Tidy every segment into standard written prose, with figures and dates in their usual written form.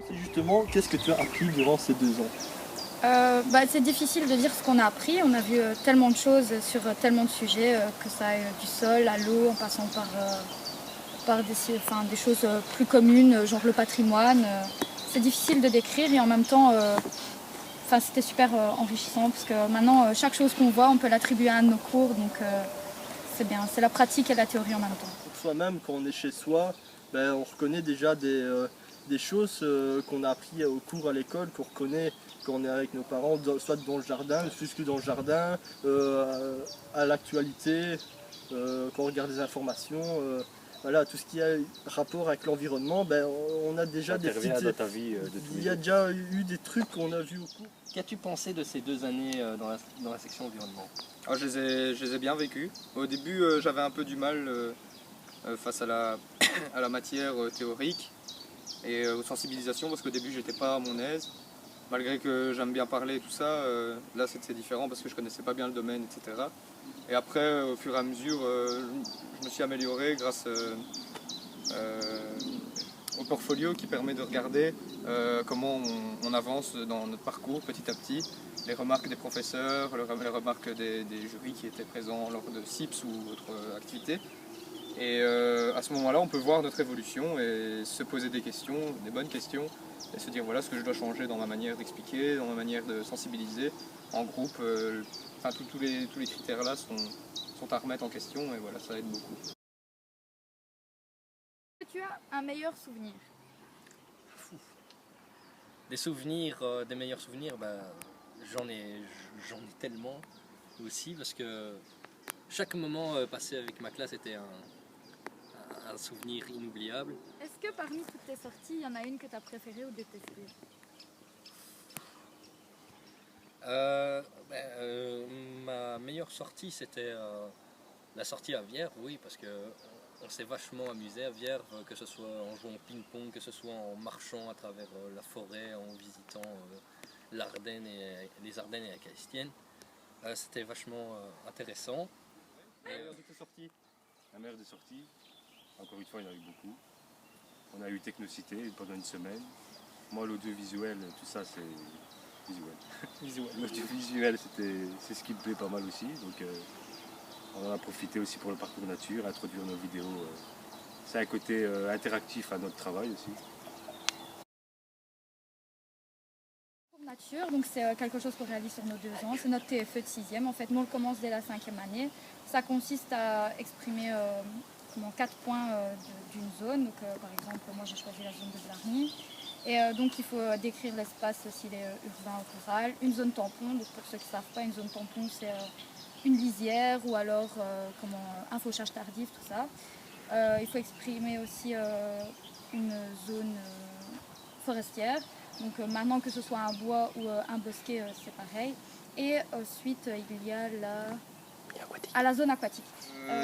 C'est justement, qu'est-ce que tu as appris durant ces 2 ans? C'est difficile de dire ce qu'on a appris. On a vu tellement de choses sur tellement de sujets, que ça aille du sol à l'eau, en passant par des choses plus communes, genre le patrimoine. C'est difficile de décrire et en même temps, c'était super enrichissant parce que maintenant, chaque chose qu'on voit, on peut l'attribuer à un de nos cours. Donc c'est bien, c'est la pratique et la théorie en même temps. Pour soi-même, quand on est chez soi, on reconnaît déjà des choses qu'on a appris au cours à l'école, qu'on reconnaît quand on est avec nos parents, soit dans le jardin, jusque dans le jardin, à l'actualité, quand on regarde des informations. Voilà, tout ce qui a rapport avec l'environnement, on a déjà des petites... dans ta vie de tous Il les y a jours. déjà eu des trucs qu'on a vus au cours. Qu'as-tu pensé de ces 2 années dans la section environnement? Je les ai bien vécues. Au début, j'avais un peu du mal face à à la matière théorique et aux sensibilisations parce qu'au début, j'étais pas à mon aise. Malgré que j'aime bien parler et tout ça, là c'était différent parce que je connaissais pas bien le domaine, etc. Et après, au fur et à mesure, je me suis amélioré grâce au portfolio qui permet de regarder comment on avance dans notre parcours petit à petit, les remarques des professeurs, les remarques des jurys qui étaient présents lors de CIPS ou autres activités. Et à ce moment-là, on peut voir notre évolution et se poser des questions, des bonnes questions, et se dire voilà ce que je dois changer dans ma manière d'expliquer, dans ma manière de sensibiliser en groupe. Tous les critères-là sont à remettre en question et voilà, ça aide beaucoup. Est-ce que tu as un meilleur souvenir? Des meilleurs souvenirs, j'en ai tellement aussi parce que chaque moment passé avec ma classe était un souvenir inoubliable. Est-ce que parmi toutes tes sorties, il y en a une que tu as préférée ou détestée? Ma meilleure sortie, c'était la sortie à Vierre, oui, parce que on s'est vachement amusé à Vierre, que ce soit en jouant au ping-pong, que ce soit en marchant à travers la forêt, en visitant l'Ardenne les Ardennes et la Calistienne. C'était vachement intéressant. De tes sorties? La meilleure des sorties, encore une fois, il y en a eu beaucoup. On a eu Technocité pendant une semaine. Moi, l'audiovisuel, tout ça, c'est visuel. L'audiovisuel, c'est ce qui me plaît pas mal aussi. Donc, on en a profité aussi pour le parcours nature, introduire nos vidéos. C'est un côté interactif à notre travail aussi. Nature, donc c'est quelque chose qu'on réalise sur nos 2 ans. C'est notre TFE de 6e. En fait, nous on le commence dès la 5e année. Ça consiste à exprimer 4 points d'une zone. Donc, par exemple, moi j'ai choisi la zone de Blargny. Et donc il faut décrire l'espace s'il est urbain ou rural. Une zone tampon, donc pour ceux qui ne savent pas, une zone tampon c'est une lisière ou alors un fauchage tardif, tout ça. Il faut exprimer aussi une zone forestière. Donc maintenant que ce soit un bois ou un bosquet, c'est pareil. Et ensuite il y a la zone aquatique.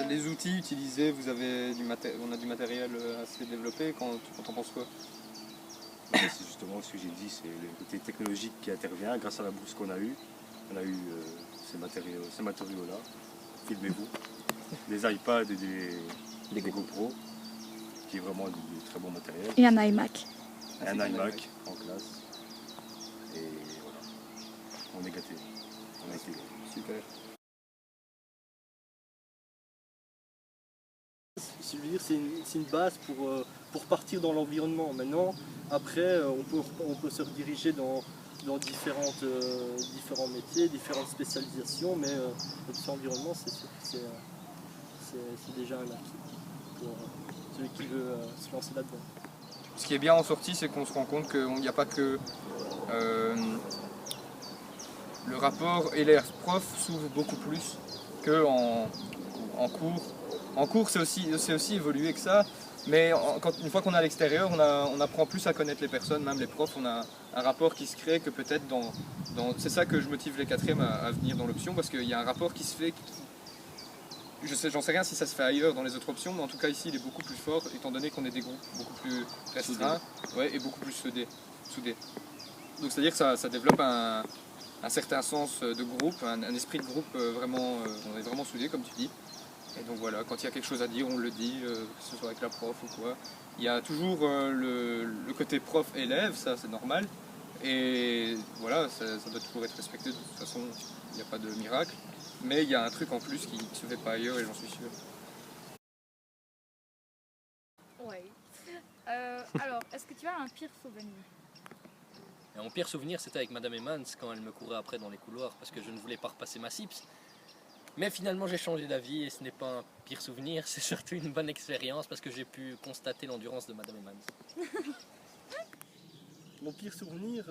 Les outils utilisés, on a du matériel assez développé, quand on pense quoi? C'est justement ce que j'ai dit, c'est le côté technologique qui intervient grâce à la bourse qu'on a eue. On a eu ces matériaux-là. Filmez-vous. Des iPads et des GoPro, qui est vraiment du très bon matériel. Et un iMac. Et un iMac en classe. Et voilà. On est gâtés. On a été gâtés. Super. Je veux dire, c'est une base pour partir dans l'environnement. Maintenant, après, on peut se rediriger dans différents métiers, différentes spécialisations, mais l'option environnement, c'est sûr que c'est déjà un acquis pour celui qui veut se lancer là-dedans. Ce qui est bien en sortie, c'est qu'on se rend compte qu'il n'y a pas que le rapport élève-prof s'ouvre beaucoup plus qu'en cours. En cours, c'est aussi évolué que ça, mais une fois qu'on est à l'extérieur, on apprend plus à connaître les personnes, même les profs. On a un rapport qui se crée que peut-être c'est ça que je motive les 4e à venir dans l'option, parce qu'il y a un rapport qui se fait. J'en sais rien si ça se fait ailleurs dans les autres options, mais en tout cas ici il est beaucoup plus fort, étant donné qu'on est des groupes beaucoup plus restreints et beaucoup plus soudés. Donc c'est-à-dire que ça développe un certain sens de groupe, un esprit de groupe vraiment, on est vraiment soudés comme tu dis. Et donc voilà, quand il y a quelque chose à dire, on le dit, que ce soit avec la prof ou quoi. Il y a toujours le côté prof-élève, ça c'est normal. Et voilà, ça doit toujours être respecté, de toute façon, il n'y a pas de miracle. Mais il y a un truc en plus qui ne se fait pas ailleurs, et j'en suis sûr. Oui. Alors, est-ce que tu as un pire souvenir? Et mon pire souvenir, c'était avec Madame Emmans quand elle me courait après dans les couloirs parce que je ne voulais pas repasser ma CIPS. Mais finalement, j'ai changé d'avis et ce n'est pas un pire souvenir, c'est surtout une bonne expérience parce que j'ai pu constater l'endurance de Madame Emmans. Mon pire souvenir,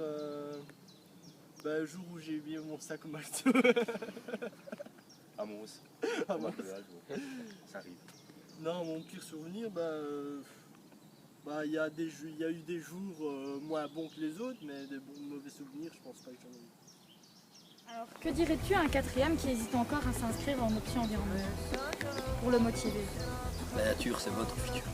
le jour où j'ai oublié mon sac au McDo. À Mons. Ah, bon. Ça arrive. Non, mon pire souvenir, il y a eu des jours moins bons que les autres, mais des mauvais souvenirs, je pense pas que j'en ai eu. Alors, que dirais-tu à un quatrième qui hésite encore à s'inscrire en option environnement pour le motiver? La nature, c'est votre futur.